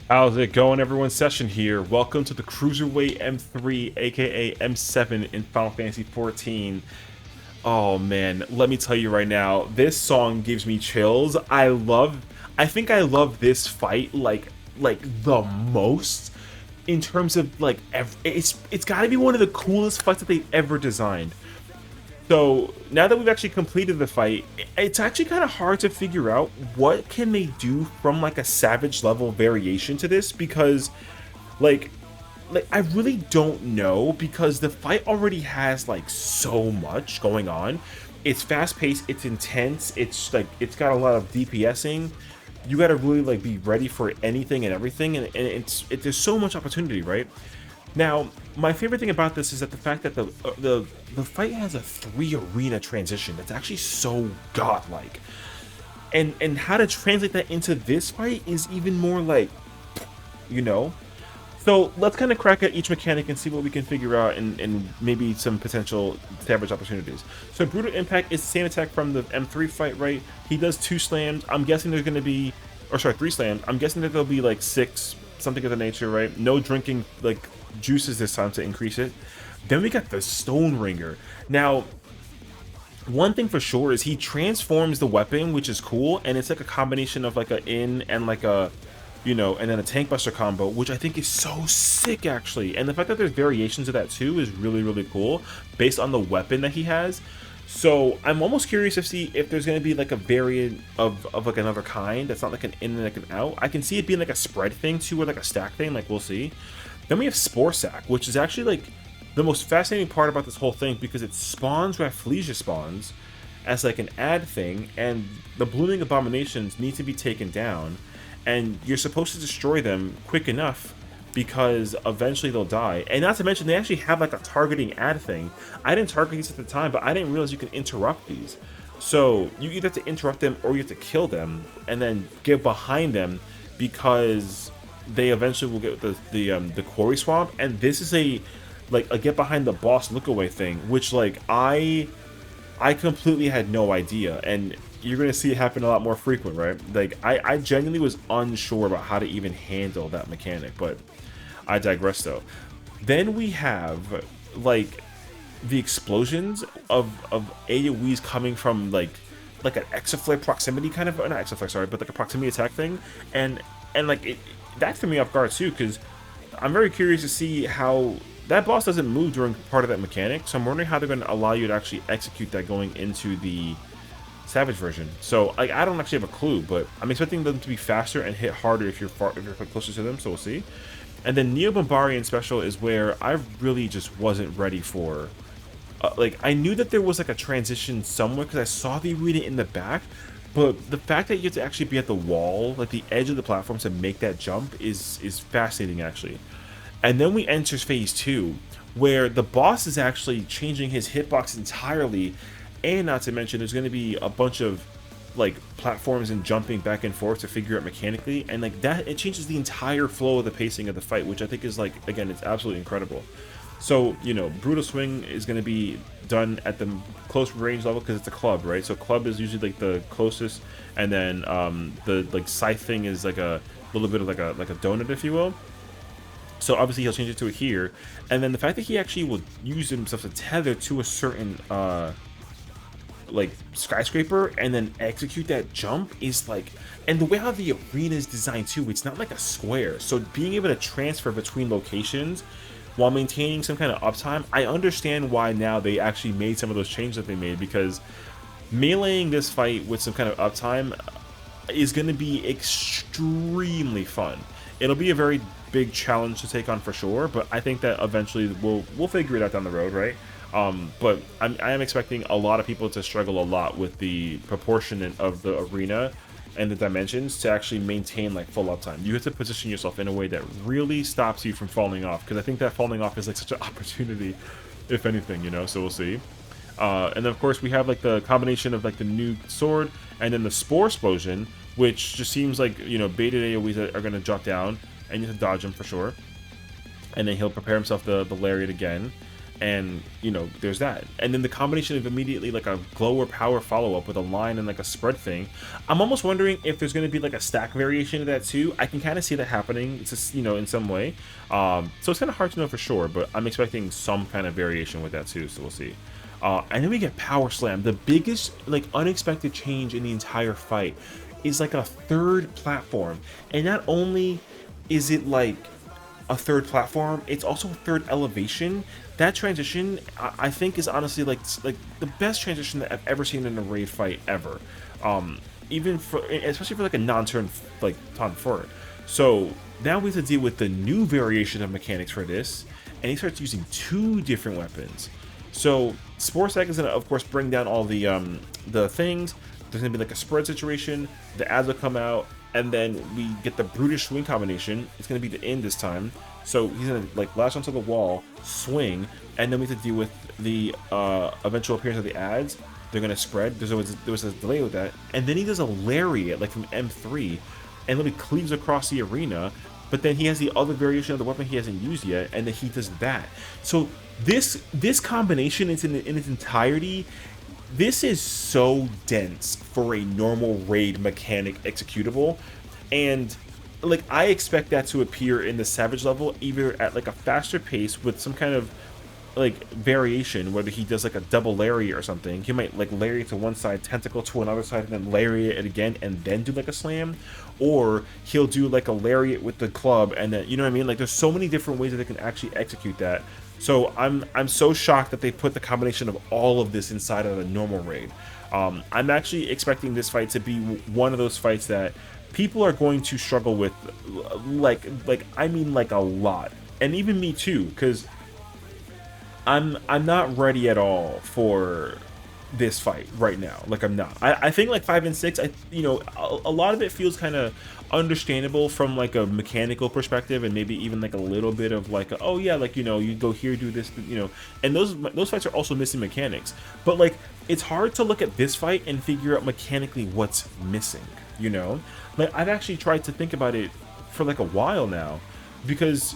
How's it going, everyone? Session here. Welcome to the Cruiserweight M3, aka M7 in Final Fantasy XIV. Oh man, let me tell you right now, this song gives me chills. I think I love this fight like the most in terms of it's got to be one of the coolest fights that they've ever designed. So now that we've actually completed the fight, it's actually kind of hard to figure out what can they do from like a savage level variation to this because like I really don't know because the fight already has like so much going on. It's fast paced, it's intense, it's got a lot of DPSing. You got to really like be ready for anything and everything, and there's so much opportunity, right? Now, my favorite thing about this is that the fact that the fight has a 3 arena transition that's actually so godlike, and how to translate that into this fight is even more like, you know. So let's kind of crack at each mechanic and see what we can figure out, and maybe some potential savage opportunities. So brutal impact is the same attack from the M3 fight, right? He does 2 slams. I'm guessing there's going to be, or sorry, 3 slams. I'm guessing that there'll be like 6, something of the nature, right? No drinking like juices this time to increase it. Then we got the Stone Ringer. Now, one thing for sure is he transforms the weapon, which is cool, and it's like a combination of like a in and like a, and then a tank buster combo, which I think is so sick actually. And the fact that there's variations of that too is really, really cool based on the weapon that he has. So I'm almost curious to see if there's going to be like a variant of like another kind that's not like an in and like an out. I can see it being like a spread thing too, or like a stack thing, like we'll see. Then we have Spore Sack, which is actually like the most fascinating part about this whole thing because it spawns Rafflesia spawns as like an ad thing, and the blooming abominations need to be taken down, and you're supposed to destroy them quick enough because eventually they'll die. And not to mention they actually have like a targeting ad thing. I didn't target these at the time, but I didn't realize you can interrupt these. So you either have to interrupt them or you have to kill them and then get behind them because they eventually will get the quarry swamp. And this is a get behind the boss look away thing, which like I completely had no idea, and you're gonna see it happen a lot more frequent, right? Like I genuinely was unsure about how to even handle that mechanic, but I digress though. Then we have like the explosions of AoEs coming from like an exaflare proximity kind of, not exaflare, sorry, but like a proximity attack thing, and like that threw me off guard too because I'm very curious to see how that boss doesn't move during part of that mechanic. So I'm wondering how they're going to allow you to actually execute that going into the Savage version. So like I don't actually have a clue, but I'm expecting them to be faster and hit harder if you're closer to them. So we'll see. And then Neo Bombarian Special is where I really just wasn't ready for. Like I knew that there was like a transition somewhere because I saw the arena in the back, but the fact that you have to actually be at the wall, like the edge of the platform, to make that jump is fascinating actually. And then we enter phase 2, where the boss is actually changing his hitbox entirely, and not to mention there's going to be a bunch of like platforms and jumping back and forth to figure out mechanically, and like that it changes the entire flow of the pacing of the fight, which I think is like, again, it's absolutely incredible. So brutal swing is going to be done at the close range level because it's a club, right? So club is usually like the closest, and then the like scythe thing is like a little bit of like a donut, if you will. So obviously he'll change it to it here, and then the fact that he actually will use himself to tether to a certain like skyscraper and then execute that jump is like, and the way how the arena is designed too, it's not like a square, so being able to transfer between locations while maintaining some kind of uptime, I understand why now they actually made some of those changes that they made, because meleeing this fight with some kind of uptime is going to be extremely fun. It'll be a very big challenge to take on for sure, but I think that eventually we'll figure it out down the road, right? But I am expecting a lot of people to struggle a lot with the proportion of the arena and the dimensions to actually maintain like full uptime. You have to position yourself in a way that really stops you from falling off, because I think that falling off is like such an opportunity, if anything, so we'll see. And then of course we have like the combination of like the new sword and then the spore explosion, which just seems like baited AoEs that are going to drop down, and you have to dodge him for sure. And then he'll prepare himself the lariat again. and you know, there's that. And then the combination of immediately like a glow or power follow-up with a line and like a spread thing, I'm almost wondering if there's going to be like a stack variation of that too. I can kind of see that happening. It's just, you know, in some way. So it's kind of hard to know for sure, but I'm expecting some kind of variation with that too, so we'll see. And then we get Power Slam. The biggest like unexpected change in the entire fight is like a third platform, and not only is it like a third platform, it's also a third elevation. That transition, I think, is honestly like the best transition that I've ever seen in a raid fight ever. Even for, especially for like a non-turn like Ton forward. So now we have to deal with the new variation of mechanics for this, and he starts using 2 different weapons. So Spore Sack is gonna, of course, bring down all the things. There's gonna be like a spread situation. The ads will come out, and then we get the Brutish swing combination. It's gonna be the end this time. So he's gonna like lash onto the wall, swing, and then we have to deal with the eventual appearance of the ads. They're gonna spread. There was a delay with that, and then he does a lariat like from M3, and literally cleaves across the arena. But then he has the other variation of the weapon he hasn't used yet, and then he does that. So this combination is in its entirety. This is so dense for a normal raid mechanic executable, and like I expect that to appear in the Savage level either at like a faster pace with some kind of like variation, whether he does like a double lariat or something. He might like lariat to one side, tentacle to another side, and then lariat it again, and then do like a slam, or he'll do like a lariat with the club, and then, you know what I mean? Like there's so many different ways that they can actually execute that. So I'm so shocked that they put the combination of all of this inside of a normal raid. I'm actually expecting this fight to be one of those fights that people are going to struggle with, like I mean like a lot, and even me too, because I'm not ready at all for this fight right now. Like I'm not. I think like 5 and 6, you know, a lot of it feels kind of understandable from like a mechanical perspective, and maybe even like a little bit of like oh yeah, like, you know, you go here, do this, you know, and those fights are also missing mechanics. But like it's hard to look at this fight and figure out mechanically what's missing, you know? Like I've actually tried to think about it for like a while now, because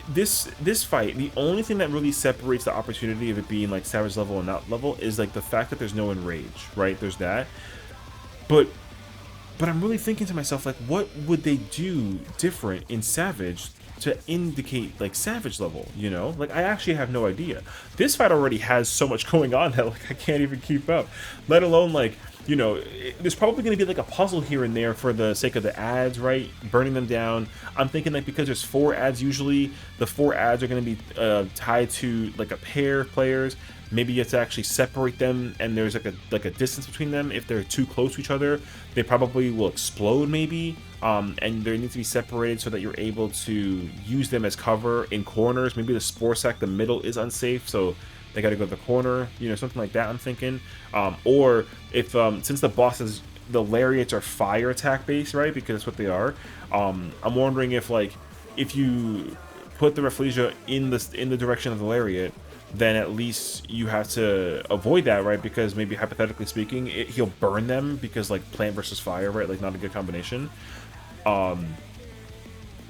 this fight, the only thing that really separates the opportunity of it being like Savage level and not level is like the fact that there's no enrage, right? There's that. But I'm really thinking to myself, like, what would they do different in Savage to indicate like Savage level, you know? Like I actually have no idea. This fight already has so much going on that like I can't even keep up, let alone like, you know, there's probably going to be like a puzzle here and there for the sake of the ads, right? Burning them down. I'm thinking like because there's 4 ads usually, the 4 ads are going to be tied to like a pair of players. Maybe you have to actually separate them, and there's like a distance between them. If they're too close to each other, they probably will explode maybe. And they need to be separated so that you're able to use them as cover in corners. Maybe the Spore Sack, the middle is unsafe, so they got to go to the corner, you know, something like that. I'm thinking, or if since the bosses, the lariats are fire attack based, right? Because that's what they are. I'm wondering if like if you put the Rafflesia in the direction of the lariat, then at least you have to avoid that, right? Because maybe hypothetically speaking, he'll burn them because like plant versus fire, right? Like not a good combination.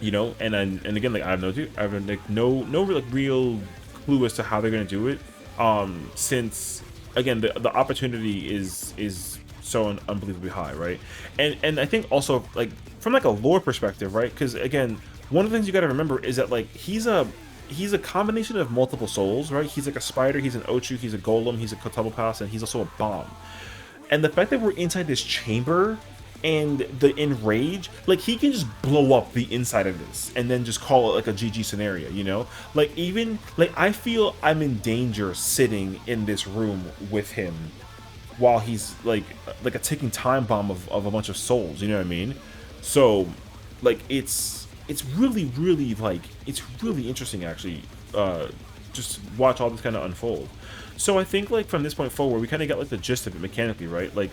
You know, and again, like I have no like real clue as to how they're gonna do it. Since again the opportunity is so unbelievably high, right? And I think also like from like a lore perspective, right? Because again, one of the things you got to remember is that like he's a combination of multiple souls, right? He's like a spider, he's an Ochu, he's a golem, he's a Kotobupas, and he's also a bomb. And the fact that we're inside this chamber and the enrage, like he can just blow up the inside of this and then just call it like a GG scenario, you know? Like even like I feel I'm in danger sitting in this room with him while he's like a ticking time bomb of a bunch of souls, you know what I mean? So like it's really like it's really interesting actually, just watch all this kind of unfold. So I think like from this point forward we kind of got like the gist of it mechanically, right? Like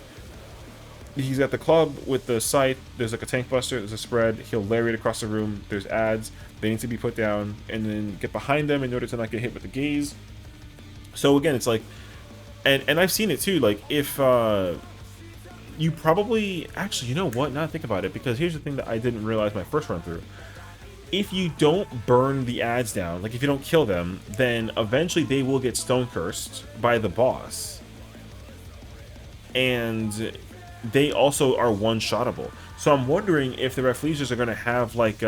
he's got the club with the scythe, there's like a tank buster, there's a spread, he'll lariat across the room, there's ads, they need to be put down and then get behind them in order to not get hit with the gaze. So again, it's like, and I've seen it too, like if you probably, actually, you know what, now I think about it, because here's the thing that I didn't realize my first run through. if you don't burn the ads down, like if you don't kill them, then eventually they will get stone cursed by the boss. And they also are one-shottable. So I'm wondering if the Rafflesias are going to have like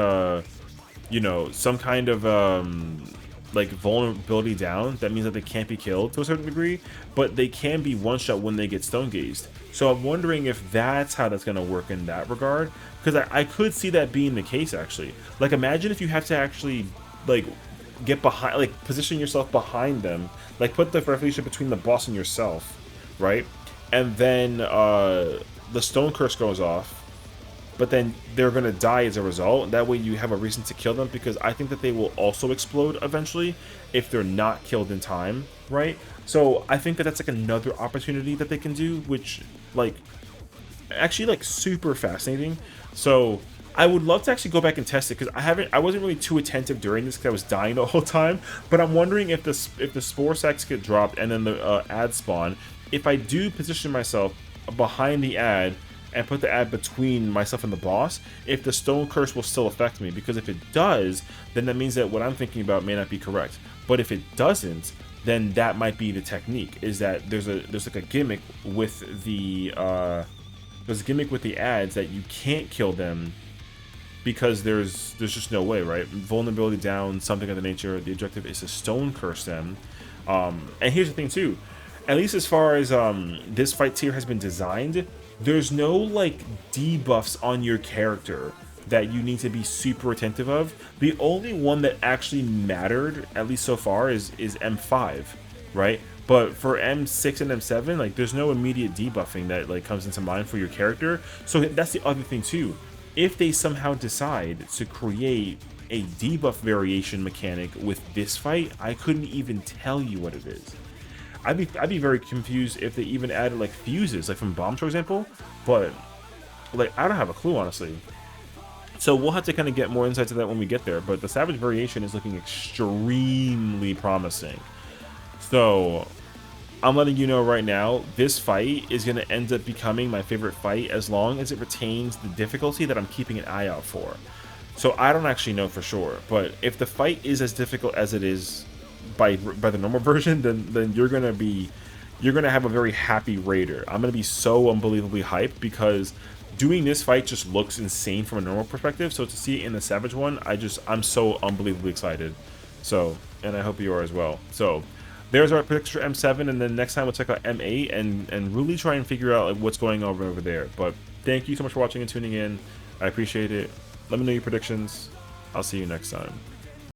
you know, some kind of like vulnerability down. That means that they can't be killed to a certain degree, but they can be one-shot when they get stone gazed. So I'm wondering if that's how that's going to work in that regard, because I could see that being the case actually. Like imagine if you have to actually like get behind, like position yourself behind them, like put the Rafflesia between the boss and yourself, right? And then the stone curse goes off, but then they're going to die as a result. That way you have a reason to kill them, because I think that they will also explode eventually if they're not killed in time, right? So I think that that's like another opportunity that they can do, which like actually like super fascinating. So I would love to actually go back and test it, because I wasn't really too attentive during this because I was dying the whole time. But I'm wondering if the spore sacks get dropped and then the ad spawn, if I do position myself behind the ad and put the ad between myself and the boss, if the stone curse will still affect me. Because if it does, then that means that what I'm thinking about may not be correct. But if it doesn't, then that might be the technique, is that there's like a gimmick with the ads that you can't kill them because there's just no way, right? Vulnerability down, something of the nature. The objective is to stone curse them. And here's the thing too, at least as far as this fight tier has been designed, there's no like debuffs on your character that you need to be super attentive of. The only one that actually mattered, at least so far, is M5, right? But for M6 and M7, like there's no immediate debuffing that like comes into mind for your character. So that's the other thing too. If they somehow decide to create a debuff variation mechanic with this fight, I couldn't even tell you what it is. I'd be very confused if they even added like fuses, like from bombs, for example. But like I don't have a clue, honestly. So we'll have to kind of get more insight to that when we get there. But the Savage variation is looking extremely promising. So I'm letting you know right now, this fight is going to end up becoming my favorite fight as long as it retains the difficulty that I'm keeping an eye out for. So I don't actually know for sure, but if the fight is as difficult as it is by the normal version, then you're gonna have a very happy raider. I'm gonna be so unbelievably hyped because doing this fight just looks insane from a normal perspective. So to see it in the Savage one, I'm so unbelievably excited. So, and I hope you are as well. So there's our picks for M7, and then next time we'll check out M8 and really try and figure out like what's going on over there. But thank you so much for watching and tuning in. I appreciate it. Let me know your predictions. I'll see you next time.